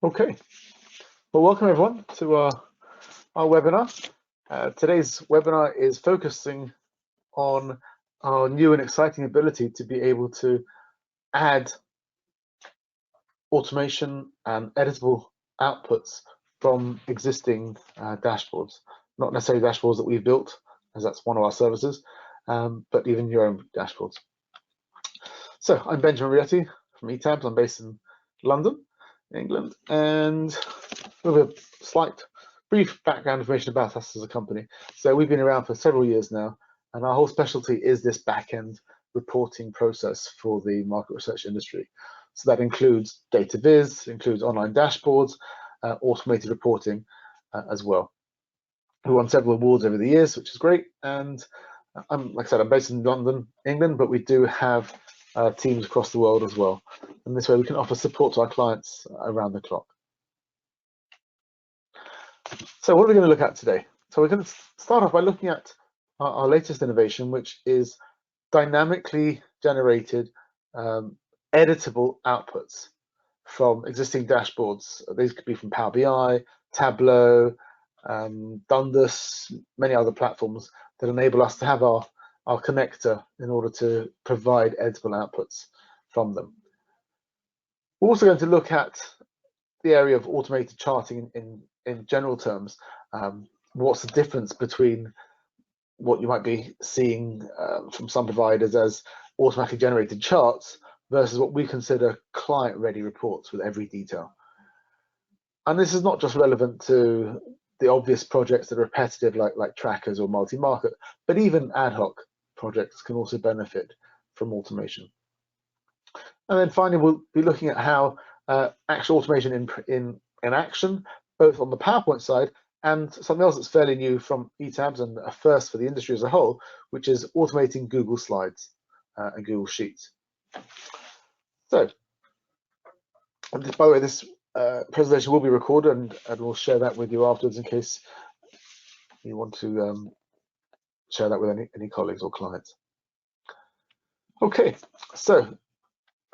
Okay, well, welcome everyone to our webinar. Today's webinar is focusing on our new and exciting ability to be able to add automation and editable outputs from existing dashboards, not necessarily dashboards that we've built, as that's one of our services, but even your own dashboards. So I'm Benjamin Rietti from eTabs. I'm based in London, England, and with a slight brief background information about us as a company. So we've been around for several years now, and our whole specialty is this back-end reporting process for the market research industry. So that includes data viz, includes online dashboards, automated reporting as well. We won several awards over the years, which is great. And like I said, I'm based in London, England, but we do have teams across the world as well. And this way we can offer support to our clients around the clock. So what are we going to look at today? So we're going to start off by looking at our latest innovation, which is dynamically generated editable outputs from existing dashboards. These could be from PowerBI, Tableau, Dundas, many other platforms that enable us to have our connector in order to provide editable outputs from them. We're also going to look at the area of automated charting in general terms. What's the difference between what you might be seeing from some providers as automatically generated charts versus what we consider client-ready reports with every detail. And this is not just relevant to the obvious projects that are repetitive like trackers or multi-market, but even ad hoc projects can also benefit from automation. And then finally, we'll be looking at how actual automation in action, both on the PowerPoint side and something else that's fairly new from eTabs and a first for the industry as a whole, which is automating Google Slides and Google Sheets. So, by the way, this presentation will be recorded and we'll share that with you afterwards in case you want to share that with any colleagues or clients. Okay, so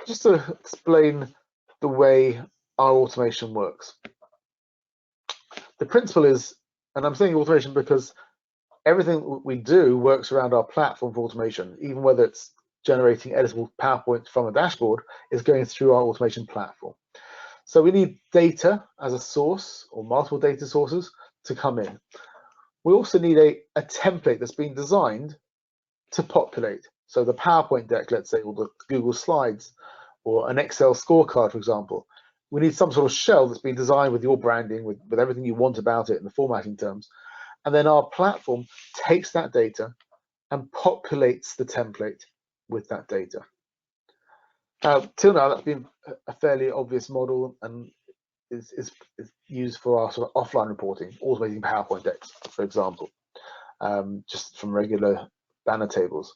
just to explain the way our automation works. The principle is, and I'm saying automation because everything we do works around our platform for automation, even whether it's generating editable PowerPoint from a dashboard, is going through our automation platform. So we need data as a source or multiple data sources to come in. We also need a template that's been designed to populate. So the PowerPoint deck, let's say, or the Google Slides, or an Excel scorecard, for example. We need some sort of shell that's been designed with your branding, with everything you want about it in the formatting terms. And then our platform takes that data and populates the template with that data. Till now, that's been a fairly obvious model and is used for our sort of offline reporting, automating PowerPoint decks, for example, just from regular banner tables.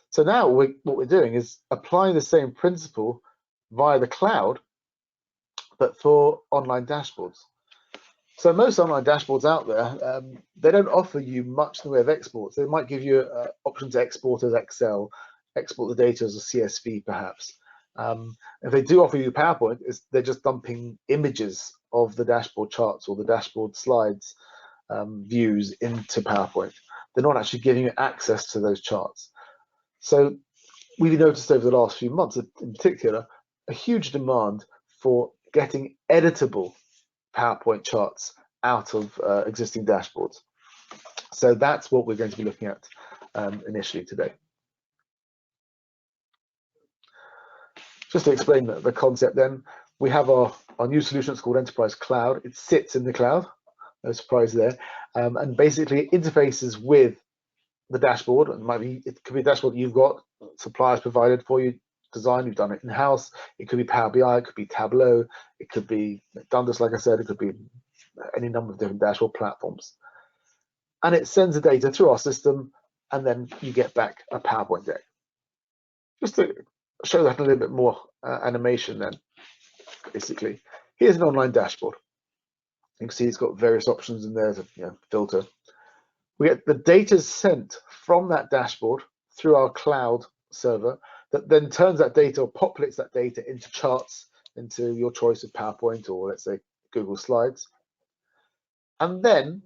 So now what we're doing is applying the same principle via the cloud, but for online dashboards. So most online dashboards out there, they don't offer you much in the way of exports. They might give you an option to export as Excel, export the data as a CSV perhaps. If they do offer you PowerPoint, they're just dumping images of the dashboard charts or the dashboard slides views into PowerPoint. They're not actually giving you access to those charts. So we've noticed over the last few months, in particular, a huge demand for getting editable PowerPoint charts out of existing dashboards. So that's what we're going to be looking at initially today. Just to explain the concept then, we have our new solution. It's called Enterprise Cloud. It sits in the cloud, no surprise there, and basically it interfaces with the dashboard. It could be a dashboard that you've got, suppliers provided for you, design, you've done it in-house. It could be Power BI, it could be Tableau, it could be Dundas, like I said, it could be any number of different dashboard platforms. And it sends the data through our system, and then you get back a PowerPoint deck. Just to show that a little bit more animation then, basically. Here's an online dashboard. You can see it's got various options in there to filter. We get the data sent from that dashboard through our cloud server that then turns that data or populates that data into charts into your choice of PowerPoint or let's say Google Slides, and then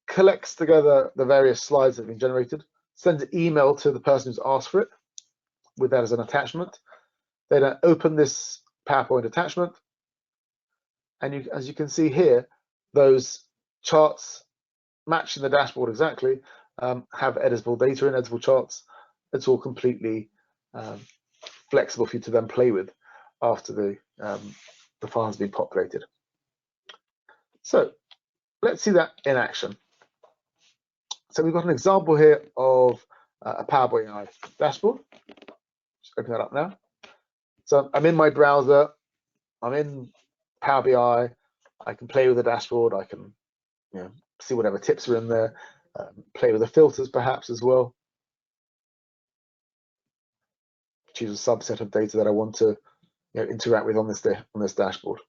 collects together the various slides that have been generated, sends an email to the person who's asked for it with that as an attachment. They then open this PowerPoint attachment, and as you can see here, those charts matching the dashboard exactly have editable data in editable charts. It's all completely flexible for you to then play with after the file has been populated. So let's see that in action. So we've got an example here of a PowerBI dashboard. Just open that up now. So I'm in my browser, I'm in Power BI, I can play with the dashboard, I can see whatever tips are in there, play with the filters perhaps as well. Choose a subset of data that I want to interact with on this dashboard.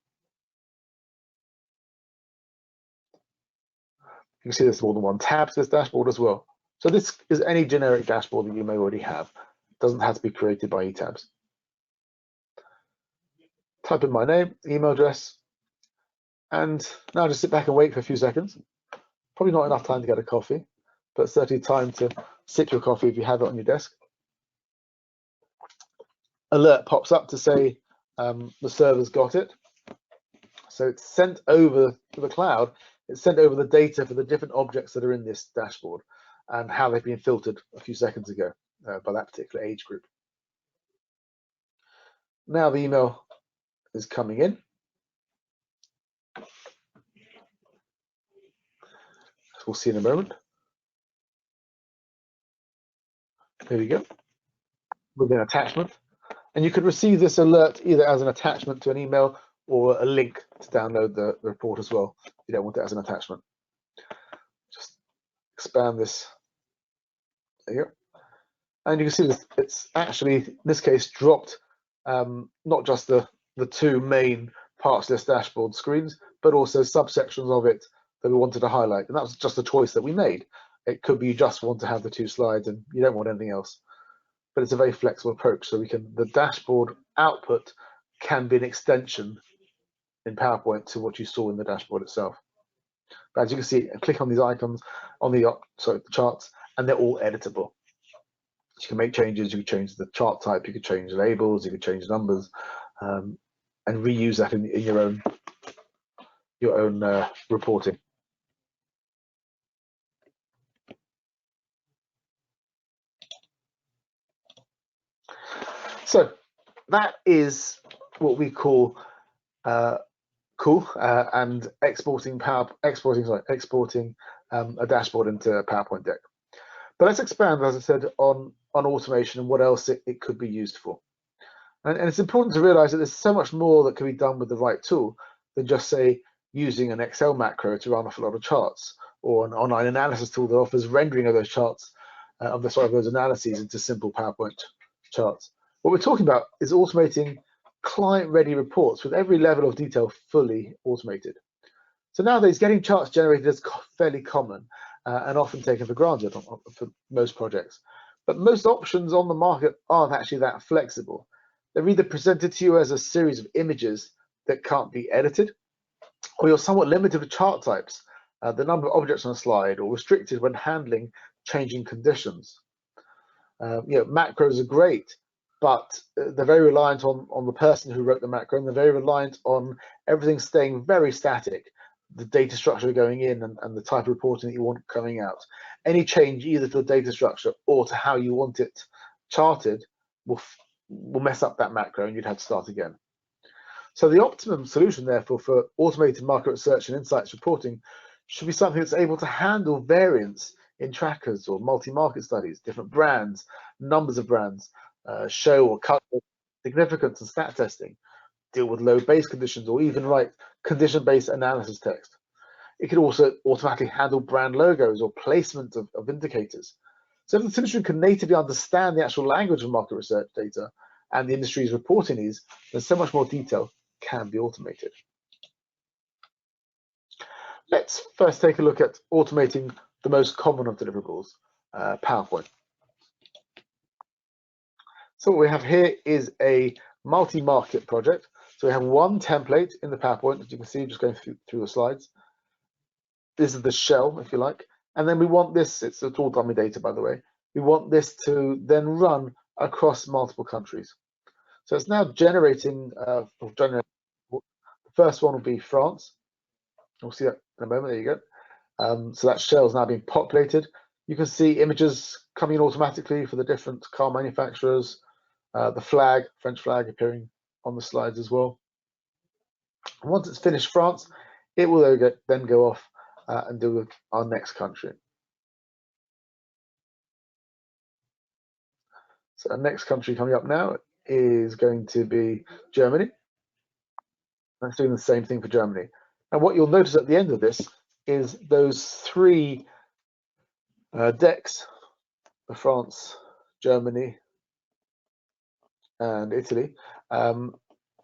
You can see there's more than one tab to this dashboard as well. So this is any generic dashboard that you may already have. It doesn't have to be created by eTabs. Type in my name, email address, and now just sit back and wait for a few seconds. Probably not enough time to get a coffee, but certainly time to sip your coffee if you have it on your desk. Alert pops up to say the server's got it. So it's sent over to the cloud. It's sent over the data for the different objects that are in this dashboard and how they've been filtered a few seconds ago by that particular age group. Now the email is coming in. As we'll see in a moment. There we go. With an attachment. And you could receive this alert either as an attachment to an email or a link to download the report as well. You don't want it as an attachment. Just expand this. There you go. And you can see this, it's actually, in this case, dropped not just the two main parts of this dashboard screens, but also subsections of it that we wanted to highlight. And that was just a choice that we made. It could be you just want to have the two slides and you don't want anything else. But it's a very flexible approach. So the dashboard output can be an extension in PowerPoint to what you saw in the dashboard itself. But as you can see, click on these icons on the charts, and they're all editable. You can make changes. You can change the chart type. You could change labels. You could change numbers, and reuse that in your own reporting. So that is what we call and exporting a dashboard into a PowerPoint deck. But let's expand, as I said, on automation and what else it could be used for. And it's important to realize that there's so much more that can be done with the right tool than just, say, using an Excel macro to run off a lot of charts, or an online analysis tool that offers rendering of those charts, of those analyses into simple PowerPoint charts. What we're talking about is automating client-ready reports with every level of detail fully automated. So nowadays, getting charts generated is fairly common and often taken for granted for most projects. But most options on the market aren't actually that flexible. They're either presented to you as a series of images that can't be edited, or you're somewhat limited to chart types, the number of objects on a slide, or restricted when handling changing conditions. Macros are great, but they're very reliant on the person who wrote the macro, and they're very reliant on everything staying very static, the data structure going in and the type of reporting that you want coming out. Any change either to the data structure or to how you want it charted will mess up that macro, and you'd have to start again. So the optimum solution, therefore, for automated market research and insights reporting should be something that's able to handle variance in trackers or multi-market studies, different brands, numbers of brands, show or cut significance and stat testing, deal with low base conditions, or even write condition-based analysis text. It could also automatically handle brand logos or placement of indicators. So if the solution can natively understand the actual language of market research data and the industry's reporting needs, then so much more detail can be automated. Let's first take a look at automating the most common of deliverables, PowerPoint. So what we have here is a multi-market project. So So we have one template in the PowerPoint, as you can see, just going through the slides. This is the shell, if you like. And then we want this, it's all dummy data, by the way. We want this to then run across multiple countries. So it's now generating, the first one will be France. We'll see that in a moment, there you go. So that shell is now being populated. You can see images coming in automatically for the different car manufacturers, the flag, French flag appearing on the slides as well. And once it's finished France, it will then go off and do our next country. So our next country coming up now is going to be Germany. That's doing the same thing for Germany. And what you'll notice at the end of this is those three decks, for France, Germany, and Italy,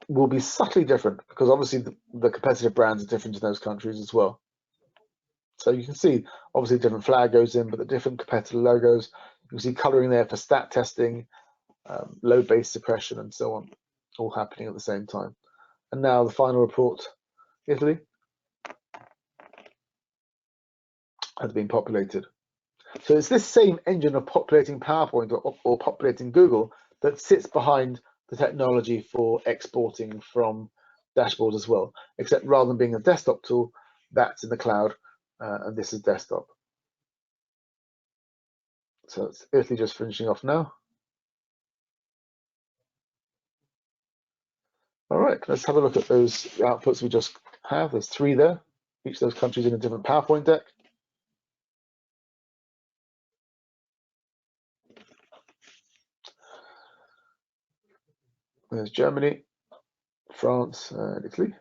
will be subtly different because obviously the competitive brands are different in those countries as well. So you can see obviously a different flag goes in, but the different competitor logos, you can see coloring there for stat testing, load base suppression, and so on, all happening at the same time. And now the final report, Italy, has been populated. So it's this same engine of populating PowerPoint or populating Google that sits behind the technology for exporting from dashboards as well, except rather than being a desktop tool, that's in the cloud, and this is desktop. So it's Italy just finishing off now. All right, let's have a look at those outputs we just have. There's three there, each of those countries in a different PowerPoint deck. There's Germany, France, and Italy.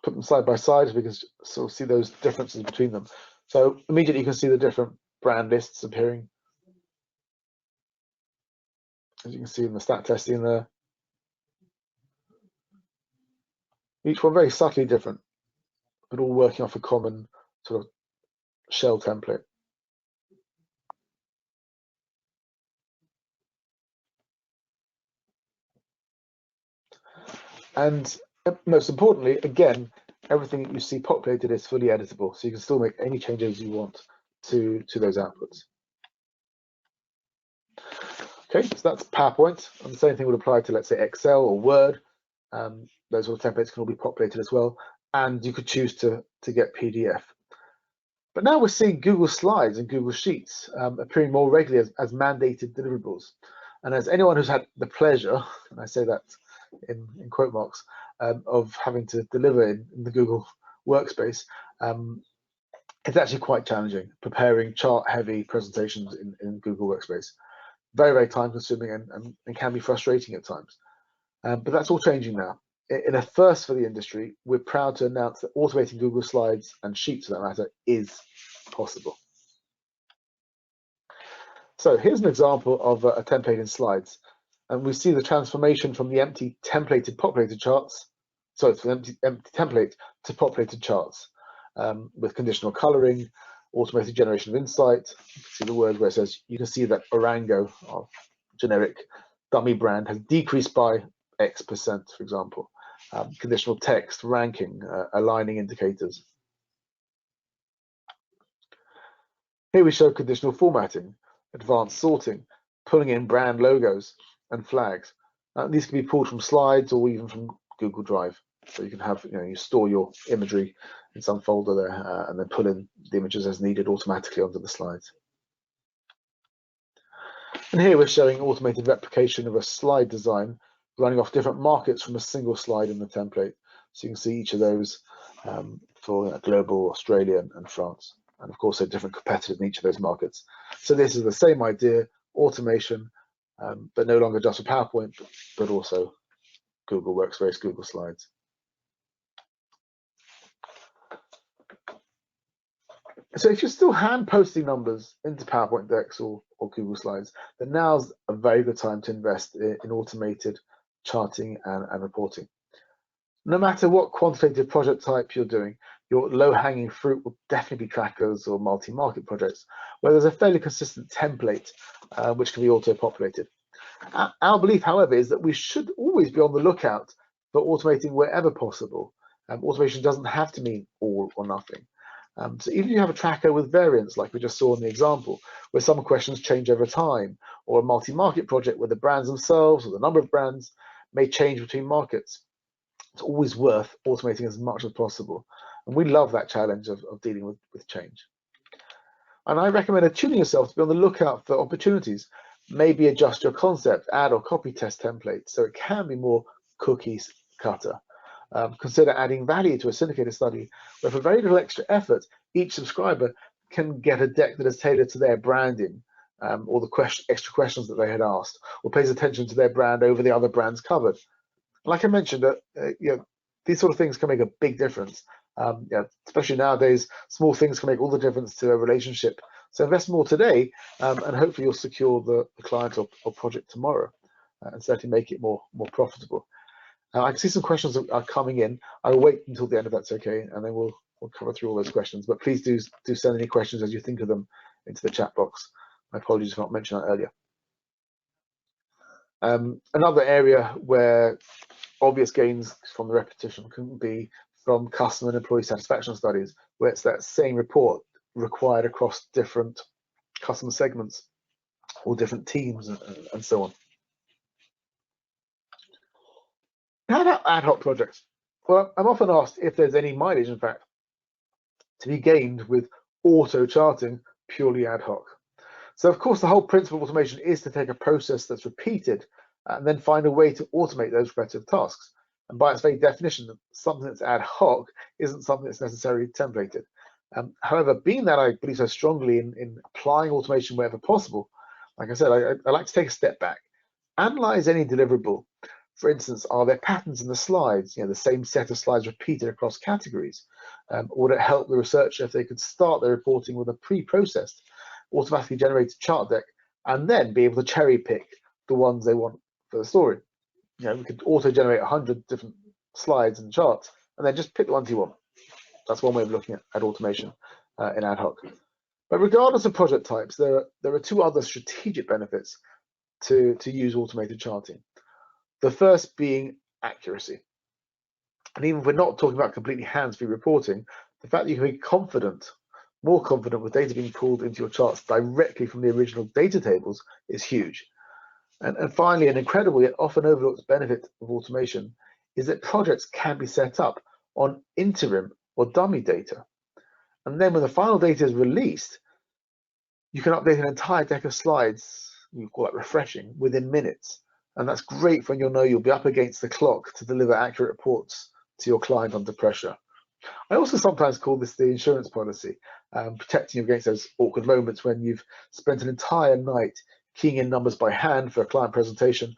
Put them side by side so we can sort of see those differences between them. So immediately you can see the different brand lists appearing. As you can see in the stat testing there. Each one very subtly different, but all working off a common sort of shell template. And most importantly, again, everything that you see populated is fully editable, so you can still make any changes you want to those outputs. Okay, so that's PowerPoint, and the same thing would apply to, let's say, Excel or Word. Those sort of templates can all be populated as well, and you could choose to get PDF. But now we're seeing Google Slides and Google Sheets appearing more regularly as mandated deliverables. And as anyone who's had the pleasure, and I say that in quote marks, of having to deliver in the Google workspace, it's actually quite challenging preparing chart-heavy presentations in Google Workspace. Very, very time-consuming and can be frustrating at times. But that's all changing now. In a first for the industry, we're proud to announce that automating Google Slides and Sheets, for that matter, is possible. So here's an example of a template in Slides. And we see the transformation from the empty templated populated charts, sorry, from the empty template to populated charts with conditional coloring, automated generation of insight. You can see the word where it says, you can see that Orango, our generic dummy brand, has decreased by X%, for example. Conditional text, ranking, aligning indicators. Here we show conditional formatting, advanced sorting, pulling in brand logos and flags. These can be pulled from Slides or even from Google Drive. So you can have, you store your imagery in some folder there and then pull in the images as needed automatically onto the slides. And here we're showing automated replication of a slide design running off different markets from a single slide in the template. So you can see each of those for global, Australia, and France. And of course, they're different competitors in each of those markets. So this is the same idea, automation, but no longer just for PowerPoint, but also Google Workspace, Google Slides. So if you're still hand posting numbers into PowerPoint decks or Google Slides, then now's a very good time to invest in automated charting and reporting. No matter what quantitative project type you're doing, your low-hanging fruit will definitely be trackers or multi-market projects, where there's a fairly consistent template which can be auto-populated. Our belief, however, is that we should always be on the lookout for automating wherever possible. Automation doesn't have to mean all or nothing. So even if you have a tracker with variants, like we just saw in the example, where some questions change over time, or a multi-market project where the brands themselves or the number of brands may change between markets, it's always worth automating as much as possible. And we love that challenge of dealing with change. And I recommend attuning yourself to be on the lookout for opportunities. Maybe adjust your concept, add or copy test templates so it can be more cookie cutter. Consider adding value to a syndicated study where for very little extra effort, each subscriber can get a deck that is tailored to their branding or the extra questions that they had asked, or pays attention to their brand over the other brands covered. Like I mentioned, these sort of things can make a big difference. Especially nowadays, small things can make all the difference to a relationship. So invest more today, and hopefully you'll secure the client or project tomorrow, and certainly make it more profitable. I can see some questions that are coming in. I'll wait until the end if that's okay, and then we'll cover through all those questions. But please do send any questions as you think of them into the chat box. My apologies for not mentioning that earlier. Another area where obvious gains from the repetition can be from customer and employee satisfaction studies, where it's that same report required across different customer segments or different teams and so on. How about ad hoc projects? Well, I'm often asked if there's any mileage, in fact, to be gained with auto charting purely ad hoc. So of course, the whole principle of automation is to take a process that's repeated and then find a way to automate those repetitive tasks. And by its very definition, something that's ad hoc isn't something that's necessarily templated. However, being that I believe so strongly in applying automation wherever possible, like I said, I like to take a step back, analyze any deliverable. For instance, are there patterns in the slides, the same set of slides repeated across categories? Would it help the researcher if they could start their reporting with a pre-processed, automatically generated chart deck, and then be able to cherry pick the ones they want for the story? We could auto-generate 100 different slides and charts, and then just pick the ones you want. That's one way of looking at automation in ad hoc. But regardless of project types, there are two other strategic benefits to use automated charting. The first being accuracy. And even if we're not talking about completely hands-free reporting, the fact that you can be more confident with data being pulled into your charts directly from the original data tables is huge. And finally, an incredible yet often overlooked benefit of automation is that projects can be set up on interim or dummy data. And then when the final data is released, you can update an entire deck of slides, you call that refreshing, within minutes. And that's great when you'll be up against the clock to deliver accurate reports to your client under pressure. I also sometimes call this the insurance policy, protecting you against those awkward moments when you've spent an entire night keying in numbers by hand for a client presentation,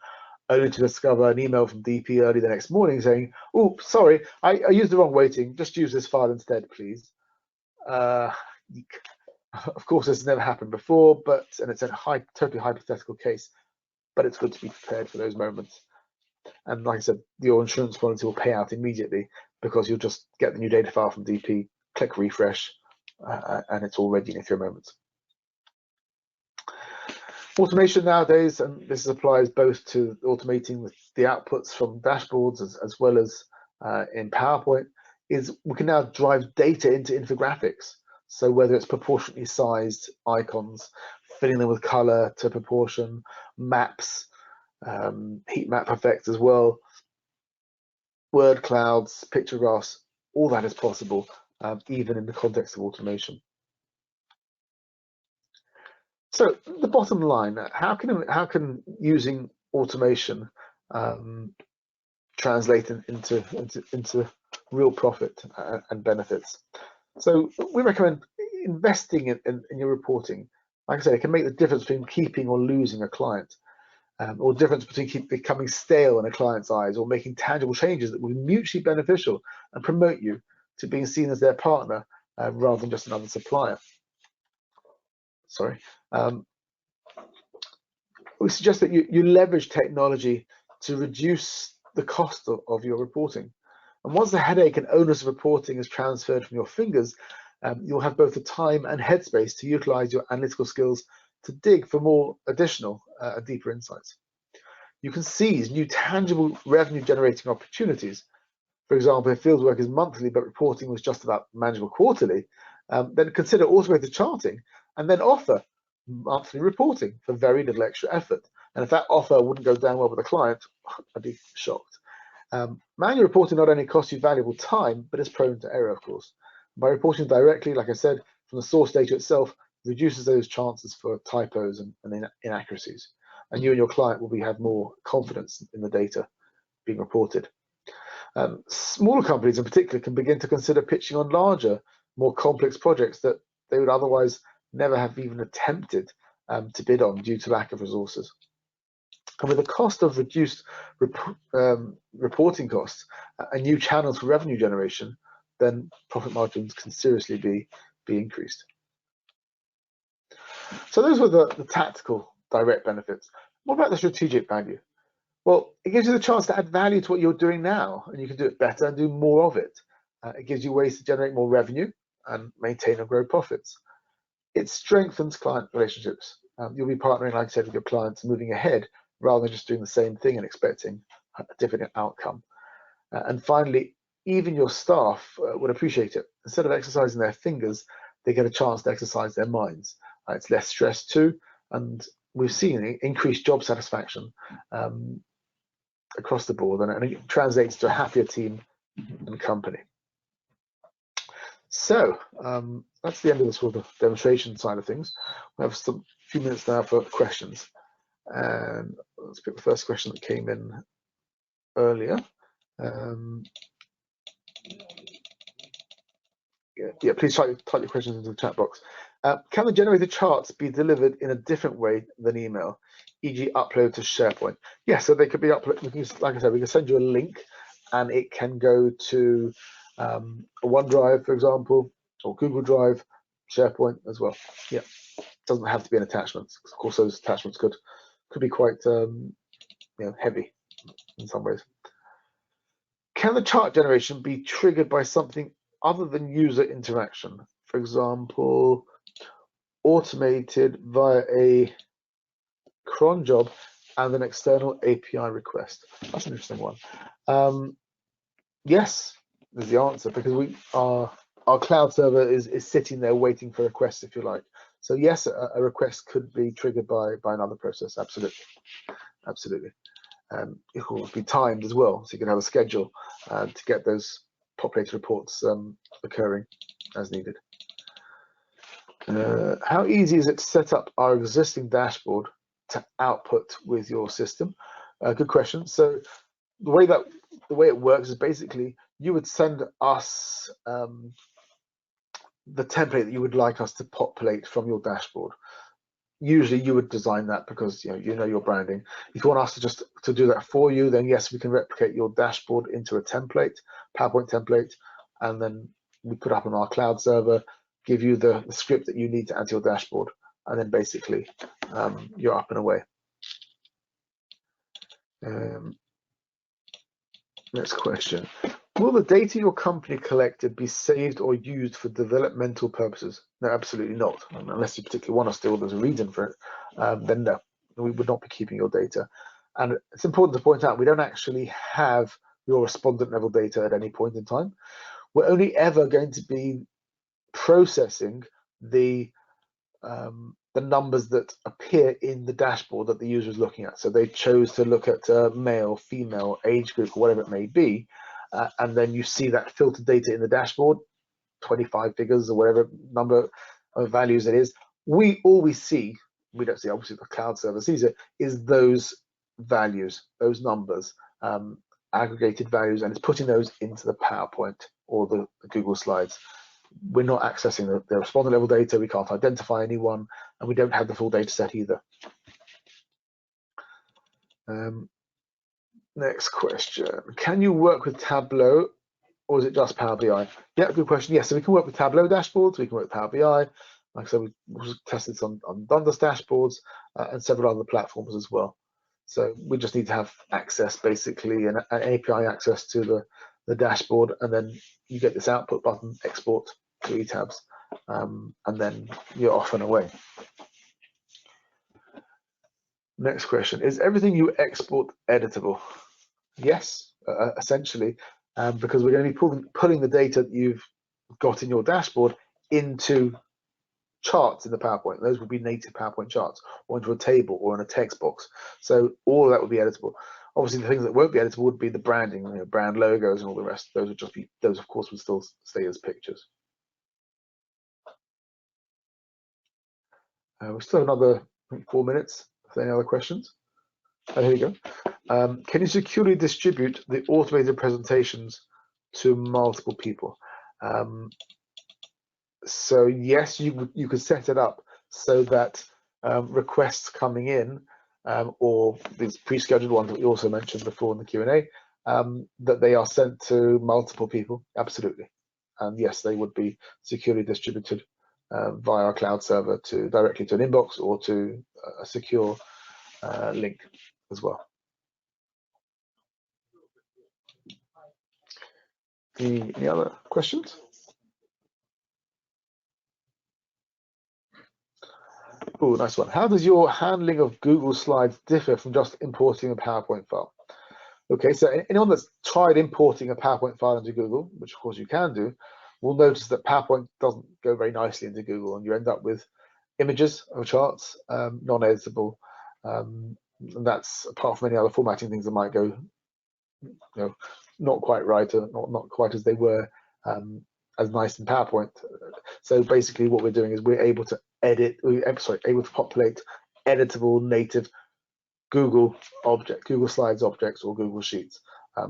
only to discover an email from DP early the next morning saying, "Oh, sorry, I used the wrong weighting. Just use this file instead, please." Of course, this has never happened before, and it's a totally hypothetical case, but it's good to be prepared for those moments. And like I said, your insurance policy will pay out immediately because you'll just get the new data file from DP, click refresh, and it's all ready in a few moments. Automation nowadays, and this applies both to automating the outputs from dashboards as well as in PowerPoint, is we can now drive data into infographics. So whether it's proportionately sized icons, filling them with color to proportion, maps, heat map effects as well, word clouds, picture graphs, all that is possible, even in the context of automation. So the bottom line, how can using automation translate into real profit and benefits? So we recommend investing in your reporting. Like I said, it can make the difference between keeping or losing a client, or difference between becoming stale in a client's eyes, or making tangible changes that will be mutually beneficial and promote you to being seen as their partner rather than just another supplier. We suggest that you leverage technology to reduce the cost of your reporting. And once the headache and onus of reporting is transferred from your fingers, you'll have both the time and headspace to utilize your analytical skills to dig for more additional deeper insights. you can seize new tangible revenue generating opportunities. For example, if field work is monthly but reporting was just about manageable quarterly, then consider automated charting and then offer monthly reporting for very little extra effort. And if that offer wouldn't go down well with a client, I'd be shocked. Manual reporting not only costs you valuable time, but is prone to error, of course. By reporting directly, like I said, from the source data itself, reduces those chances for typos and inaccuracies. And you and your client will have more confidence in the data being reported. Smaller companies in particular can begin to consider pitching on larger, more complex projects that they would otherwise never have even attempted to bid on due to lack of resources. And with the cost of reduced reporting costs and new channels for revenue generation, then profit margins can seriously be increased. So those were the tactical direct benefits. What about the strategic value? Well, it gives you the chance to add value to what you're doing now, and you can do it better and do more of it. It gives you ways to generate more revenue and maintain and grow profits. It strengthens client relationships. You'll be partnering, like I said, with your clients, moving ahead rather than just doing the same thing and expecting a different outcome. And finally, even your staff would appreciate it. Instead of exercising their fingers, they get a chance to exercise their minds. It's less stress too, and we've seen increased job satisfaction across the board, and it translates to a happier team and company. So that's the end of the sort of demonstration side of things. We have a few minutes now for questions. And let's pick the first question that came in earlier. Yeah, please type your questions into the chat box. Can the generated charts be delivered in a different way than email, e.g. upload to SharePoint? Yes, so they could be uploaded. Like I said, we can send you a link and it can go to a OneDrive, for example, or Google Drive, SharePoint as well. Yeah, it doesn't have to be an attachment. Of course, those attachments could be quite heavy in some ways. Can the chart generation be triggered by something other than user interaction? For example, automated via a cron job and an external API request. That's an interesting one. Yes, is the answer, because our cloud server is sitting there waiting for requests, if you like. So yes, a request could be triggered by another process. Absolutely. It will be timed as well, so you can have a schedule to get those populated reports occurring as needed. How easy is it to set up our existing dashboard to output with your system? Good question. So the way it works is basically you would send us the template that you would like us to populate from your dashboard. Usually you would design that because you know your branding. If you want us to do that for you, then yes, we can replicate your dashboard into a template, PowerPoint template, and then we put up on our cloud server, give you the script that you need to add to your dashboard, and then basically you're up and away. Next question. Will the data your company collected be saved or used for developmental purposes? No, absolutely not. Unless you particularly want us to, or there's a reason for it, then no, we would not be keeping your data. And it's important to point out, we don't actually have your respondent level data at any point in time. We're only ever going to be processing the numbers that appear in the dashboard that the user is looking at. So they chose to look at male, female, age group, or whatever it may be, and then you see that filtered data in the dashboard, 25 figures or whatever number of values it is. All we see, we don't see, obviously the cloud server sees it, is those values, those numbers, aggregated values, and it's putting those into the PowerPoint or the Google Slides. We're not accessing the respondent level data, we can't identify anyone, and we don't have the full data set either. Next question. Can you work with Tableau, or is it just Power BI? Yeah, good question. Yes, so we can work with Tableau dashboards, we can work with Power BI. Like I said, we tested this on Dundas dashboards and several other platforms as well. So we just need to have access, basically, an API access to the dashboard, and then you get this output button, export to eTabs, and then you're off and away. Next question, is everything you export editable? Yes, essentially, because we're going to be pulling the data that you've got in your dashboard into charts in the PowerPoint. Those will be native PowerPoint charts, or into a table or in a text box. So all of that would be editable. Obviously, the things that won't be editable would be the branding, brand logos and all the rest. Those would just be, those of course would still stay as pictures. We still have another 4 minutes. If there are any other questions? Here we go. Can you securely distribute the automated presentations to multiple people? So yes, you could set it up so that requests coming in, or these pre-scheduled ones that we also mentioned before in the Q&A, that they are sent to multiple people. Absolutely, and yes, they would be securely distributed via our cloud server directly to an inbox or to a secure link as well. Any other questions? Oh, nice one. How does your handling of Google Slides differ from just importing a PowerPoint file? Okay, so anyone that's tried importing a PowerPoint file into Google, which of course you can do, will notice that PowerPoint doesn't go very nicely into Google, and you end up with images of charts, non-editable. And that's apart from any other formatting things that might go, not quite right, or not quite as they were as nice in PowerPoint. So basically, what we're doing is we're able to able to populate editable native Google Slides objects or Google Sheets.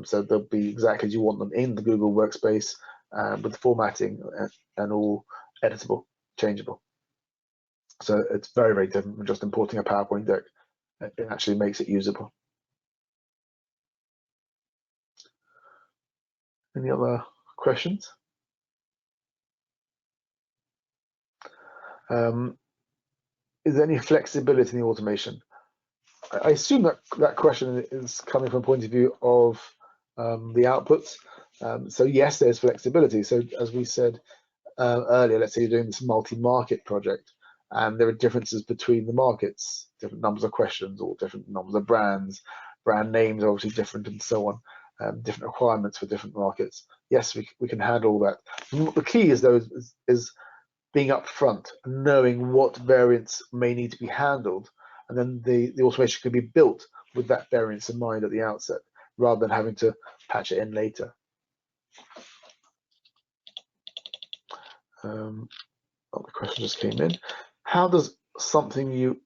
So they'll be exactly as you want them in the Google workspace with the formatting and all editable, changeable. So it's very, very different from just importing a PowerPoint deck. It actually makes it usable. Any other questions? Is there any flexibility in the automation? I assume that question is coming from a point of view of the outputs. So yes, there's flexibility. So as we said earlier, let's say you're doing this multi-market project, and there are differences between the markets, different numbers of questions or different numbers of brands, brand names are obviously different and so on, different requirements for different markets. Yes, we can handle all that. The key is though is being upfront, knowing what variants may need to be handled, and then the automation can be built with that variance in mind at the outset, rather than having to patch it in later. Oh, the question just came in. How does something you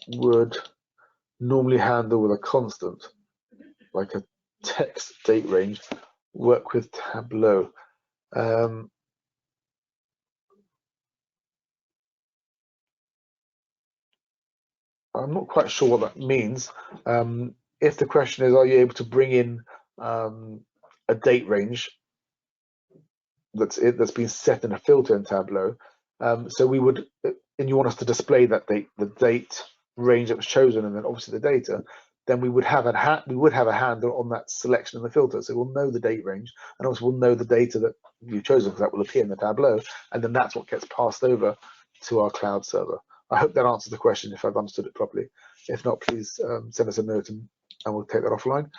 would normally handle with a constant, like a text date range, work with Tableau? I'm not quite sure what that means. If the question is, are you able to bring in a date range that's been set in a filter in Tableau? So we would, and you want us to display that the date range that was chosen, and then obviously the data. Then we would have a handle on that selection in the filter, so we'll know the date range, and also we'll know the data that you've chosen, because that will appear in the Tableau, and then that's what gets passed over to our cloud server. I hope that answers the question, if I've understood it properly. If not, please send us a note and we'll take that offline.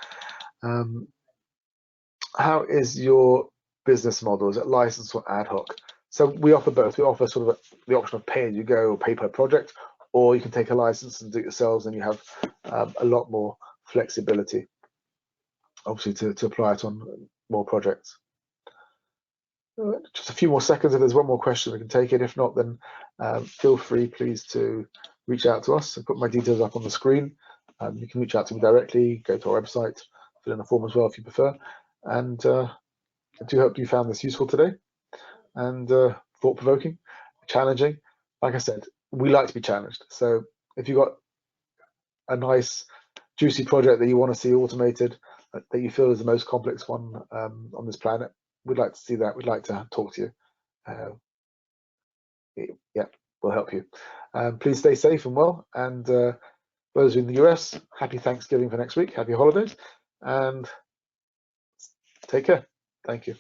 How is your business model? Is it licensed or ad hoc? So we offer both. We offer sort of the option of pay as you go or pay per project, or you can take a license and do it yourselves, and you have a lot more flexibility, obviously, to apply it on more projects. Just a few more seconds. If there's one more question, we can take it. If not, then feel free, please, to reach out to us. I've put my details up on the screen. You can reach out to me directly, go to our website, fill in a form as well if you prefer. And I do hope you found this useful today and thought-provoking, challenging. Like I said, we like to be challenged. So if you've got a nice, juicy project that you want to see automated, that you feel is the most complex one on this planet, we'd like to see that. We'd like to talk to you. Yeah, we'll help you. Please stay safe and well. And those in the US, happy Thanksgiving for next week. Happy holidays. And take care. Thank you.